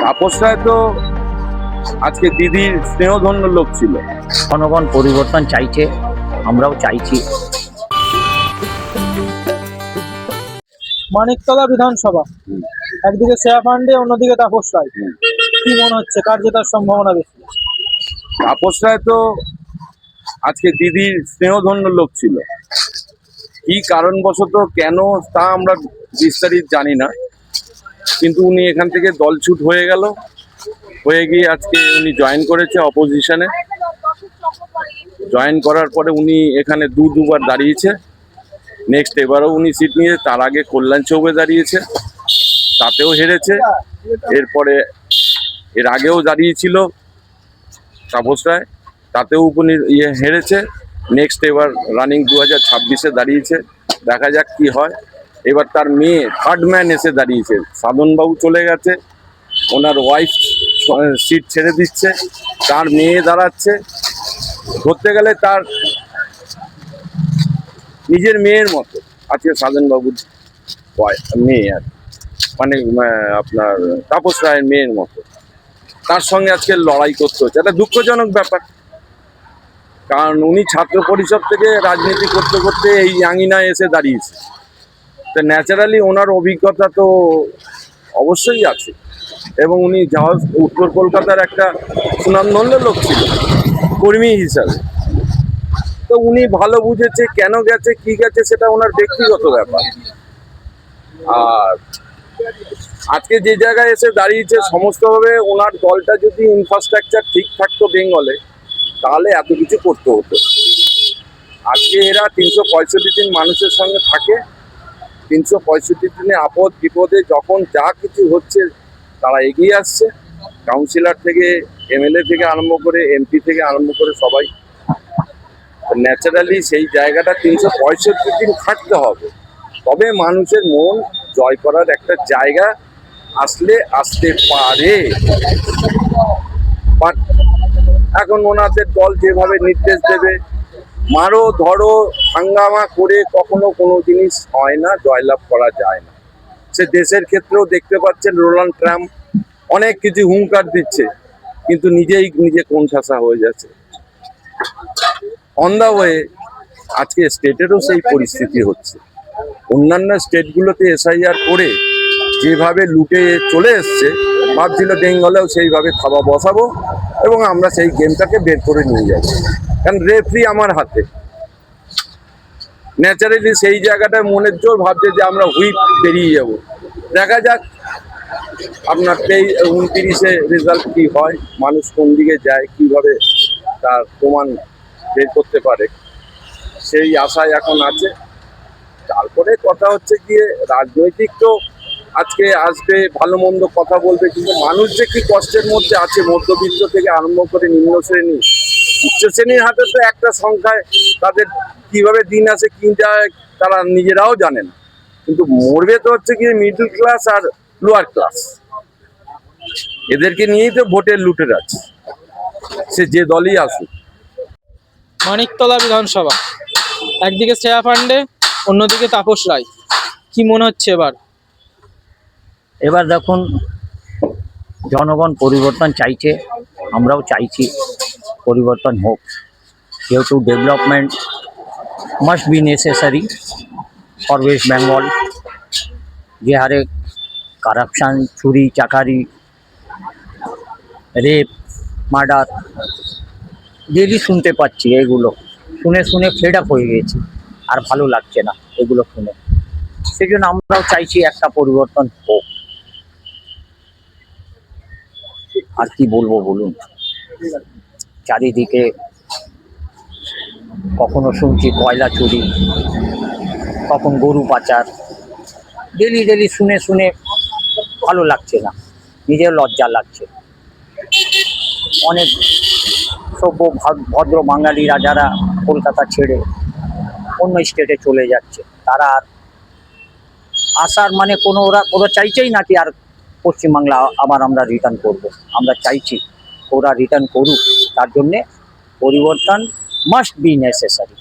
তাপস রায় তো আজকে দিদির স্নেহধন্য লোক ছিল। জনগণ পরিবর্তন চাইছে, আমরাও চাইছি। মানিকতলা বিধানসভা, একদিকে শ্রেয়া পান্ডে, অন্যদিকে তাপস রায়। কি মনে হচ্ছে কার জেতার সম্ভাবনা বেশি? তাপস রায় তো আজকে দিদির স্নেহধন্য লোক ছিল। কি কারণবশত কেন তা আমরা বিস্তারিত জানি না, কিন্তু উনি এখান থেকে দলছুট হয়ে গেল, হয়ে গিয়ে আজকে উনি জয়েন করেছে অপোজিশনে। জয়েন করার পরে উনি এখানে দুবার দাঁড়িয়েছে। নেক্সট এবারও উনি সিট নিয়ে, তার আগে কল্যাণ চৌবে দাঁড়িয়েছে, তাতেও হেরেছে। এরপরে এর আগেও দাঁড়িয়েছিল তাপস রায়, তাতেও হেরেছে। নেক্সট এবার রানিং 2026-এ দাঁড়িয়েছে। দেখা যাক কি হয়। এবার তার মেয়ে থার্ড ম্যান এসে দাঁড়িয়েছে। সাধনবাবু চলে গেছে, ওনার ওয়াইফ সিট ছেড়ে দিচ্ছে, তার মেয়ে দাঁড়াচ্ছে। ধরতে গেলে তার নিজের মেয়ের মতো আজকে সাধনবাবুর মেয়ে, আর মানে আপনার তাপস রায়ের মেয়ের মতো তার সঙ্গে আজকে লড়াই করতে হচ্ছে। একটা দুঃখজনক ব্যাপার, কারণ উনি ছাত্র পরিষদ থেকে রাজনীতি করতে করতে এই আঙিনায় এসে দাঁড়িয়েছে। তো ন্যাচারালি ওনার অভিজ্ঞতা তো অবশ্যই আছে, এবং উনি উত্তর কলকাতার একটা সুনামধন্য লোক ছিল কর্মী হিসাবে। তো উনি ভালো বুঝেছে কেন গেছে, কি গেছে, সেটা ওনার ব্যক্তিগত ব্যাপার। আর আজকে যে জায়গায় এসে দাঁড়িয়েছে, সমস্তভাবে ওনার দলটা যদি ইনফ্রাস্ট্রাকচার ঠিক থাকতো বেঙ্গলে, তাহলে এত কিছু করতে হতো। আজকে এরা 365 দিন মানুষের সঙ্গে থাকে। 365 দিনে আপদ বিপদে যখন যা কিছু হচ্ছে তারা এগিয়ে আসছে। কাউন্সিলর থেকে এমএলএ থেকে আরম্ভ করে এমপি থেকে আরম্ভ করে সবাই। ন্যাচারালি সেই জায়গাটা 365 দিন থাকতে হবে, তবে মানুষের মন জয় করার একটা জায়গা আসতে পারে। বাট এখন ওনাদের দল যেভাবে নির্দেশ দেবে, মারো ধরো হাঙ্গামা করে কখনো কোনো জিনিস হয় না, জয়লাভ করা যায় না। সে দেশের ক্ষেত্রেও দেখতে পাচ্ছেন, ডোনাল্ড ট্রাম্প অনেক কিছু হুঙ্কার দিচ্ছে, কিন্তু নিজে কোণঠাসা হয়ে যাচ্ছে। অন দা ওয়ে আজকে স্টেটেরও সেই পরিস্থিতি হচ্ছে। অন্যান্য স্টেটগুলোতে এসআইআর করে যেভাবে লুটে চলে এসছে, ভাবছিল বেঙ্গলেও সেইভাবে থাবা বসাবো এবং আমরা সেই গেমটাকে বের করে নিয়ে যাবো, কারণ রেফারি আমার হাতে। ন্যাচারালি সেই জায়গাটায় মনের জোর ভাবছে যে আমরা হুইপ পেরিয়ে যাব। দেখা যাক আপনার 29-এ রেজাল্ট কি হয়, মানুষ কোন দিকে যায়, কিভাবে তার প্রমাণ বের করতে পারে, সেই আশায় এখন আছে। তারপরে কথা হচ্ছে গিয়ে রাজনৈতিক তো আজকে আসবে, ভালো মন্দ কথা বলবে, কিন্তু মানুষ যে কি কষ্টের মধ্যে আছে, মধ্যবিত্ত থেকে আরম্ভ করে নিম্ন শ্রেণী, উচ্চ শ্রেণীর হাতে তো একটা সংখ্যায় তাদের কিভাবে দিন আসে কি যায় তারা নিজেরাও জানে না, কিন্তু মরবে তো হচ্ছে গিয়ে মিডল ক্লাস আর লোয়ার ক্লাস। এদেরকে নিয়েই তো ভোটের লুটের আছে, সে যে দলই আসুক। মানিকতলা বিধানসভা, একদিকে শ্রেয়া পান্ডে, অন্যদিকে তাপস রায়। কি মনে হচ্ছে এবার দেখুন, জনগণ পরিবর্তন চাইছে, আমরাও চাইছি পরিবর্তন হোক। যেহেতু development must be necessary for West Bengal. যে হারে কারাপশান, চুরি চাকারি, রেপ, মার্ডার ডেলি শুনতে পাচ্ছি, এগুলো শুনে শুনে ফেড আপ হয়ে গেছি, আর ভালো লাগছে না এগুলো শুনে। সেই জন্য আমরাও চাইছি একটা পরিবর্তন হোক। আর কি বলবো বলুন, চারিদিকে কখনো শুনছি কয়লা চুরি, কখন গরু পাচার, ডেলি ডেলি শুনে শুনে ভালো লাগছে না, নিজের লজ্জা লাগছে। অনেক সভ্য ভদ্র বাঙালিরা যারা কলকাতা ছেড়ে অন্য স্টেটে চলে যাচ্ছে, তারা আর আসার মানে ওরা চাইছেই নাকি আর পশ্চিমবাংলা আবার আমরা রিটার্ন করব। আমরা চাইছি ওরা রিটার্ন করুক, তার জন্যে পরিবর্তন মাস্ট বি নেসেসারি।